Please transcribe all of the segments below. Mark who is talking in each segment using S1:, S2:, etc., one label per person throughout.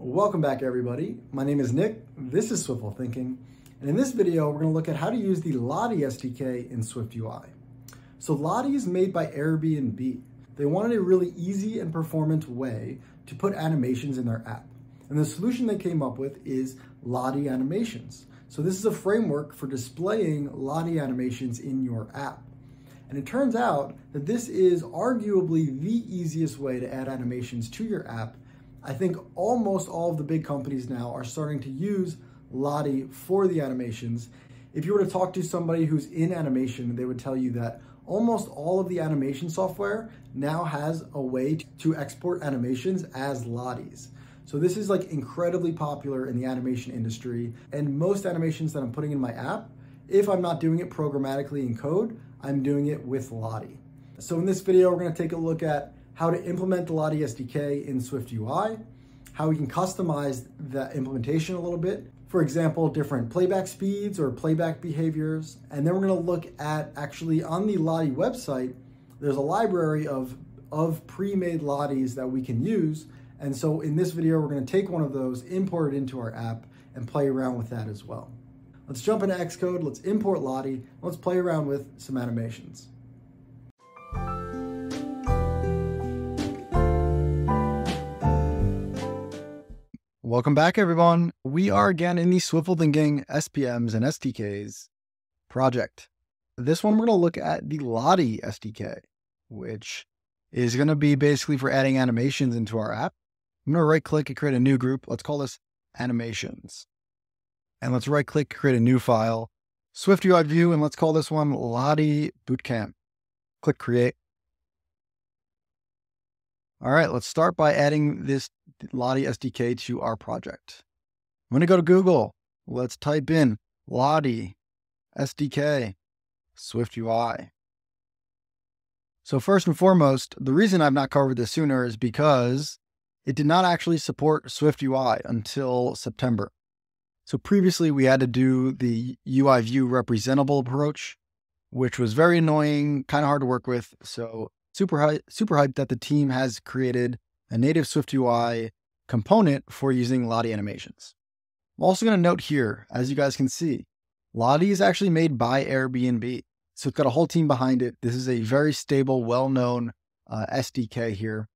S1: Welcome back, everybody. My name is Nick. This is Swiftful Thinking. And in this video, we're going to look at how to use the Lottie SDK in SwiftUI. So Lottie is made by Airbnb. They wanted a really easy and performant way to put animations in their app. And the solution they came up with is Lottie Animations. So this is a framework for displaying Lottie animations in your app. And it turns out that this is arguably the easiest way to add animations to your app. I think almost all of the big companies now are starting to use Lottie for the animations. If you were to talk to somebody who's in animation, they would tell you that almost all of the animation software now has a way to export animations as Lotties. So this is like incredibly popular in the animation industry, and most animations that I'm putting in my app, if I'm not doing it programmatically in code, I'm doing it with Lottie. So in this video, we're going to take a look at how to implement the Lottie SDK in SwiftUI, how we can customize the implementation a little bit, for example, different playback speeds or playback behaviors. And then we're going to look at actually on the Lottie website, there's a library of pre-made Lotties that we can use. And so in this video, we're going to take one of those, import it into our app, and play around with that as well. Let's jump into Xcode, let's import Lottie, let's play around with some animations. Welcome back, everyone. We are again in the Swiftful Thinking SPMs and SDKs project. This one, we're going to look at the Lottie SDK, which is going to be basically for adding animations into our app. I'm going to right click and create a new group. Let's call this animations. And let's right click, create a new file, SwiftUI view, and let's call this one Lottie Bootcamp. Click create. All right, let's start by adding this Lottie SDK to our project. I'm going to go to Google. Let's type in Lottie SDK SwiftUI. So first and foremost, the reason I've not covered this sooner is because it did not actually support SwiftUI until September. So previously we had to do the UI view representable approach, which was very annoying, kind of hard to work with. So super hyped that the team has created a native SwiftUI component for using Lottie animations. I'm also going to note here, as you guys can see, Lottie is actually made by Airbnb. So it's got a whole team behind it. This is a very stable, well-known SDK here.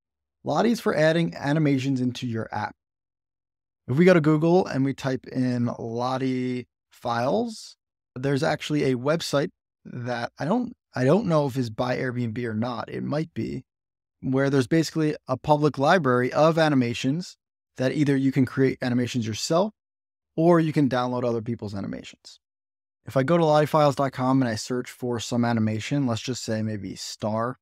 S1: Lottie is for adding animations into your app. If we go to Google and we type in LottieFiles, there's actually a website that I don't know if it's by Airbnb or not. It might be, where there's basically a public library of animations that either you can create animations yourself or you can download other people's animations. If I go to LottieFiles.com and I search for some animation, let's just say maybe star,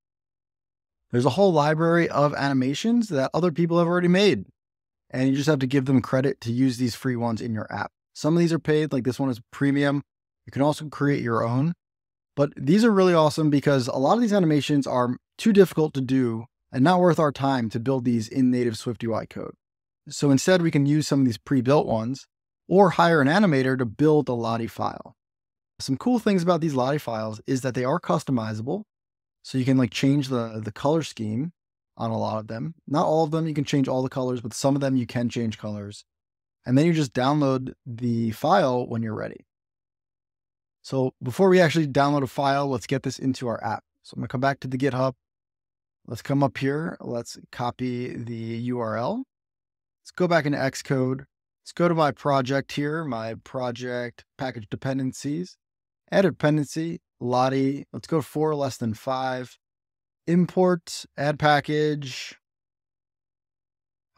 S1: there's a whole library of animations that other people have already made. And you just have to give them credit to use these free ones in your app. Some of these are paid, like this one is premium. You can also create your own. But these are really awesome because a lot of these animations are too difficult to do and not worth our time to build these in native SwiftUI code. So instead, we can use some of these pre-built ones or hire an animator to build a Lottie file. Some cool things about these Lottie files is that they are customizable. So you can like change the color scheme on a lot of them. Not all of them, you can change all the colors, but some of them you can change colors. And then you just download the file when you're ready. So before we actually download a file, let's get this into our app. So I'm going to come back to the GitHub. Let's come up here. Let's copy the URL. Let's go back into Xcode. Let's go to my project here, my project package dependencies. Add a dependency, Lottie. Let's go 4 less than 5. Import, add package.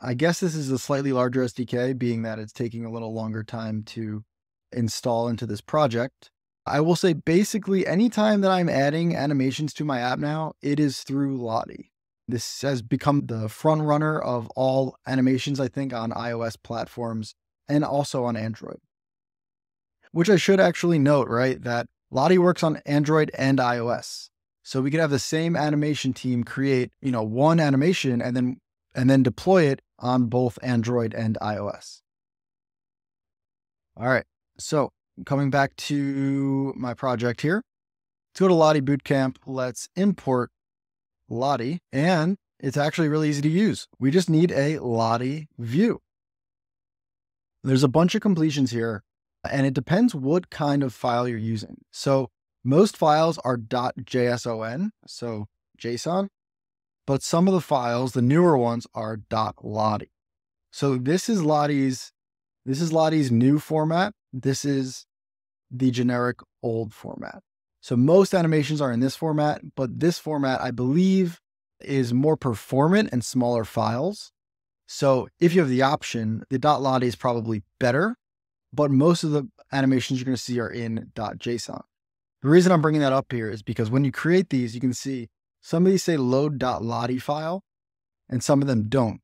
S1: I guess this is a slightly larger SDK, being that it's taking a little longer time to install into this project. I will say basically anytime that I'm adding animations to my app now, it is through Lottie. This has become the front runner of all animations, I think, on iOS platforms and also on Android. Which I should actually note, right, that Lottie works on Android and iOS. So we could have the same animation team create, one animation and then deploy it on both Android and iOS. All right. So coming back to my project here, let's go to Lottie Bootcamp. Let's import Lottie, and it's actually really easy to use. We just need a Lottie view. There's a bunch of completions here, and it depends what kind of file you're using. So most files are .json, so JSON, but some of the files, the newer ones, are .lottie. So this is Lottie's new format. This is the generic old format. So most animations are in this format, but this format, I believe, is more performant and smaller files. So if you have the option, the .lottie is probably better, but most of the animations you're going to see are in .json. The reason I'm bringing that up here is because when you create these, you can see some of these say load.lottie file and some of them don't.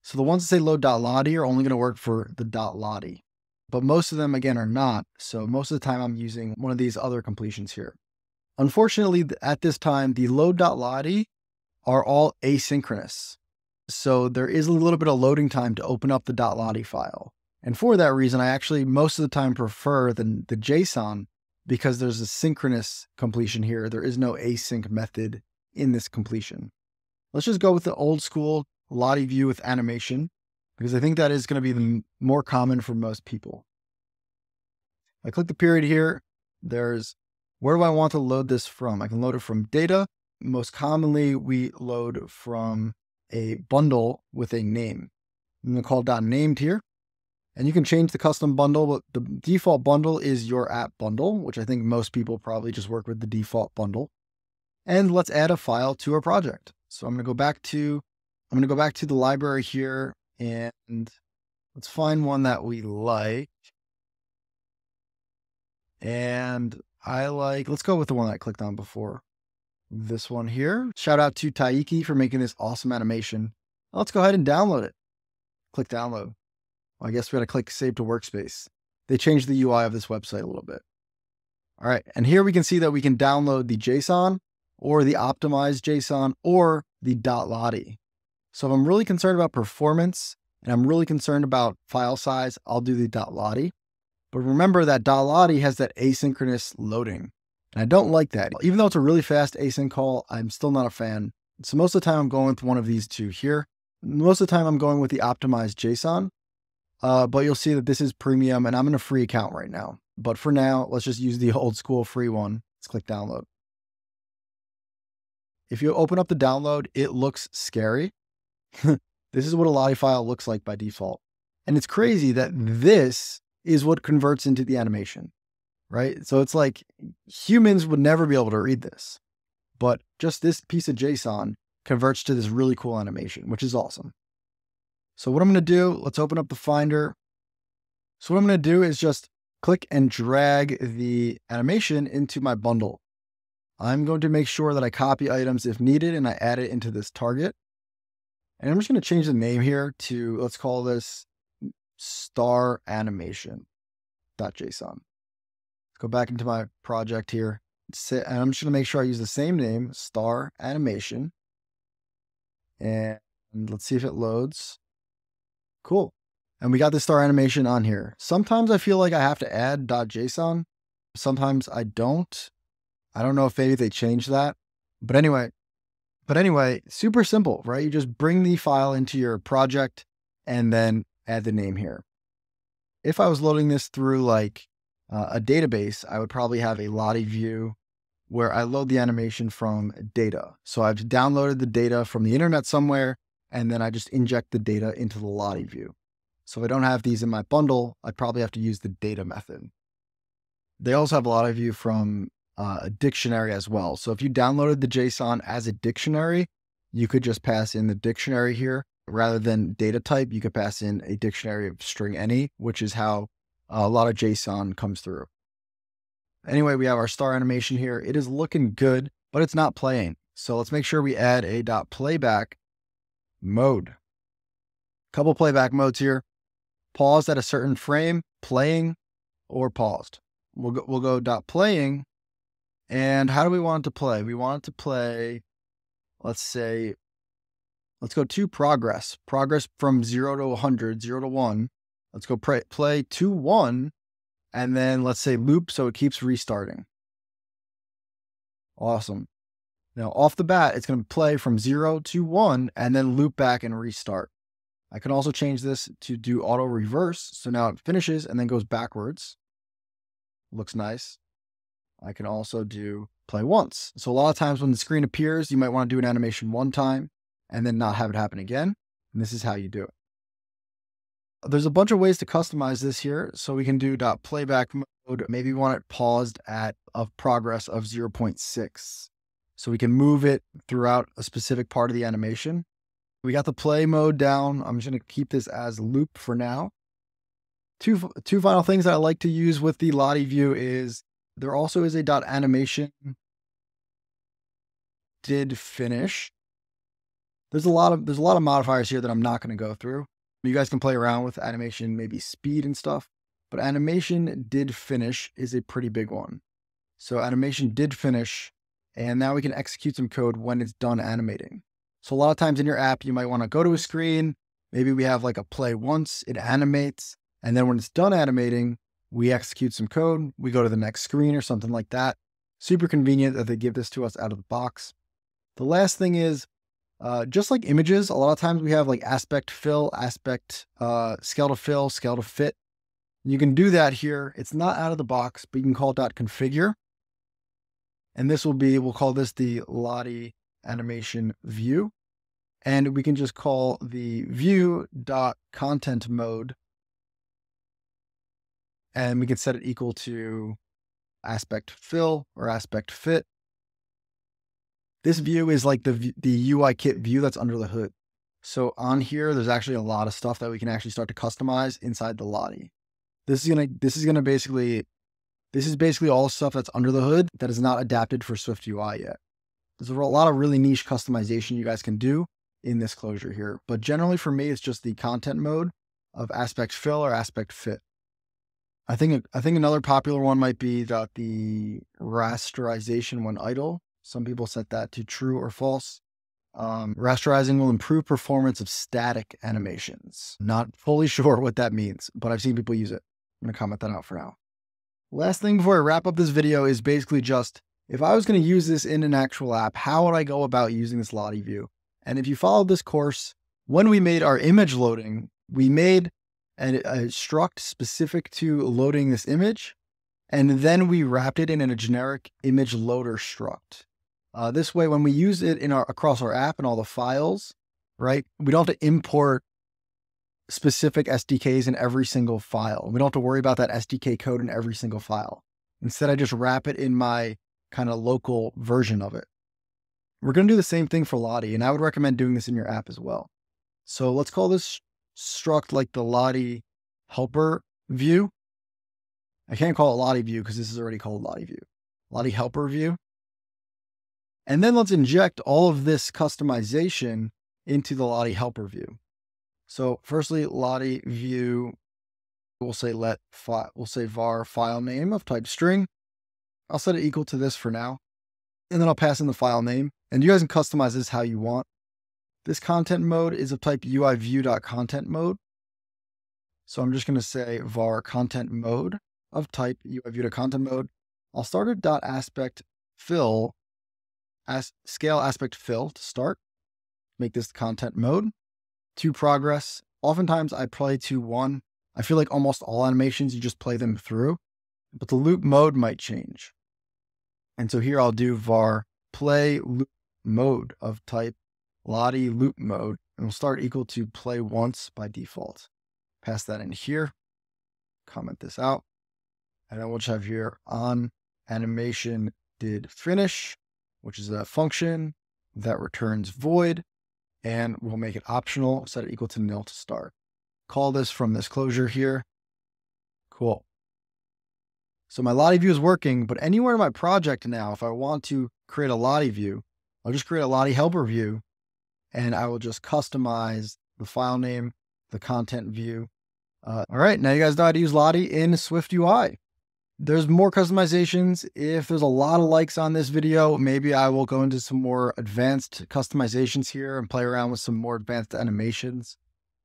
S1: So the ones that say load.lottie are only going to work for the .lottie, but most of them, again, are not. So most of the time I'm using one of these other completions here. Unfortunately, at this time, the load.lottie are all asynchronous. So there is a little bit of loading time to open up the .lottie file. And for that reason, I actually most of the time prefer the JSON because there's a synchronous completion here. There is no async method in this completion. Let's just go with the old school Lottie view with animation because I think that is going to be the more common for most people. I click the period here. There's where do I want to load this from? I can load it from data. Most commonly, we load from a bundle with a name. I'm going to call .named here. And you can change the custom bundle, but the default bundle is your app bundle, which I think most people probably just work with the default bundle. And let's add a file to our project. So I'm going to go back to the library here and let's find one that we like. And let's go with the one that I clicked on before. This one here. Shout out to Taiki for making this awesome animation. Let's go ahead and download it. Click download. Well, I guess we got to click save to workspace. They changed the UI of this website a little bit. All right. And here we can see that we can download the JSON or the optimized JSON or the .lottie. So if I'm really concerned about performance and I'm really concerned about file size, I'll do the .lottie. But remember that .lottie has that asynchronous loading. And I don't like that. Even though it's a really fast async call, I'm still not a fan. So most of the time I'm going with one of these two here. Most of the time I'm going with the optimized JSON. But you'll see that this is premium and I'm in a free account right now. But for now, let's just use the old school free one. Let's click download. If you open up the download, it looks scary. This is what a Lottie file looks like by default. And it's crazy that this is what converts into the animation, right? So it's like humans would never be able to read this, but just this piece of JSON converts to this really cool animation, which is awesome. So what I'm going to do, let's open up the Finder. So what I'm going to do is just click and drag the animation into my bundle. I'm going to make sure that I copy items if needed and I add it into this target. And I'm just going to change the name here to, let's call this star animation.json. Let's go back into my project here. And I'm just going to make sure I use the same name, star animation. And let's see if it loads. Cool. And we got the star animation on here. Sometimes I feel like I have to add .json. Sometimes I don't. I don't know if maybe they changed that. But anyway, super simple, right? You just bring the file into your project and then add the name here. If I was loading this through like a database, I would probably have a Lottie view where I load the animation from data. So I've downloaded the data from the internet somewhere, and then I just inject the data into the Lottie view. So if I don't have these in my bundle, I'd probably have to use the data method. They also have a Lottie view from a dictionary as well. So if you downloaded the JSON as a dictionary, you could just pass in the dictionary here. Rather than data type, you could pass in a dictionary of string any, which is how a lot of JSON comes through. Anyway, we have our star animation here. It is looking good, but it's not playing. So let's make sure we add a .playback mode. Couple playback modes here. Paused at a certain frame, playing, or paused. We'll go .playing. And how do we want it to play? We want it to play, let's go to progress. Progress from 0 to 100, 0 to 1. Let's go play to 1. And then let's say loop so it keeps restarting. Awesome. Now off the bat, it's going to play from 0 to 1 and then loop back and restart. I can also change this to do auto reverse. So now it finishes and then goes backwards. Looks nice. I can also do play once. So a lot of times when the screen appears, you might want to do an animation one time and then not have it happen again. And this is how you do it. There's a bunch of ways to customize this here. So we can do .playback mode. Maybe we want it paused at a progress of 0.6. So we can move it throughout a specific part of the animation. We got the play mode down. I'm just going to keep this as loop for now. Two final things that I like to use with the Lottie view is there also is a .animation did finish. There's a lot of modifiers here that I'm not going to go through. You guys can play around with animation, maybe speed and stuff, but animation did finish is a pretty big one. So animation did finish, and now we can execute some code when it's done animating. So a lot of times in your app, you might want to go to a screen. Maybe we have like a play once, it animates, and then when it's done animating, we execute some code. We go to the next screen or something like that. Super convenient that they give this to us out of the box. The last thing is, just like images, a lot of times we have like aspect fill, scale to fill, scale to fit. You can do that here. It's not out of the box, but you can call .configure. And this will be, we'll call this the Lottie animation view. And we can just call the view.content mode. And we can set it equal to aspect fill or aspect fit. This view is like the UI kit view that's under the hood. So on here, there's actually a lot of stuff that we can actually start to customize inside the Lottie. This is basically all stuff that's under the hood that is not adapted for SwiftUI yet. There's a lot of really niche customization you guys can do in this closure here. But generally for me, it's just the content mode of aspect fill or aspect fit. I think another popular one might be the rasterization when idle. Some people set that to true or false. Rasterizing will improve performance of static animations. Not fully sure what that means, but I've seen people use it. I'm going to comment that out for now. Last thing before I wrap up this video is basically just, if I was going to use this in an actual app, how would I go about using this Lottie view? And if you followed this course, when we made our image loading, we made a struct specific to loading this image, and then we wrapped it in a generic image loader struct. This way, when we use it across our app and all the files, right, we don't have to import specific SDKs in every single file. We don't have to worry about that SDK code in every single file. Instead, I just wrap it in my kind of local version of it. We're going to do the same thing for Lottie, and I would recommend doing this in your app as well. So let's call this struct like the Lottie helper view. I can't call it Lottie view because this is already called Lottie view. Lottie helper view. And then let's inject all of this customization into the Lottie helper view. So firstly, Lottie view, we'll say var file name of type string. I'll set it equal to this for now. And then I'll pass in the file name. And you guys can customize this how you want. This content mode is of type UI view.content mode. So I'm just going to say var content mode of type UI view.content mode. I'll start at .aspect fill as scale aspect fill to start. Make this the content mode. To progress, oftentimes I play to 1. I feel like almost all animations, you just play them through, but the loop mode might change. And so here I'll do var play loop mode of type Lottie loop mode, and we'll start equal to play once by default. Pass that in here, comment this out, and then we'll just have here on animation did finish, which is a function that returns void. And we'll make it optional, set it equal to nil to start. Call this from this closure here. Cool. So my Lottie view is working, but anywhere in my project now, if I want to create a Lottie view, I'll just create a Lottie helper view, and I will just customize the file name, the content view. All right, now you guys know how to use Lottie in SwiftUI. There's more customizations. If there's a lot of likes on this video, maybe I will go into some more advanced customizations here and play around with some more advanced animations.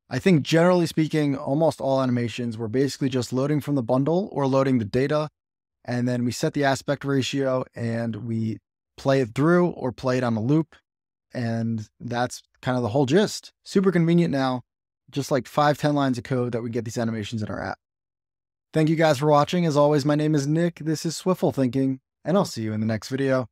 S1: I think generally speaking, almost all animations, we're basically just loading from the bundle or loading the data. And then we set the aspect ratio and we play it through or play it on a loop. And that's kind of the whole gist. Super convenient now. just like 5-10 lines of code that we get these animations in our app. Thank you guys for watching. As always, my name is Nick. This is Swiftful Thinking, and I'll see you in the next video.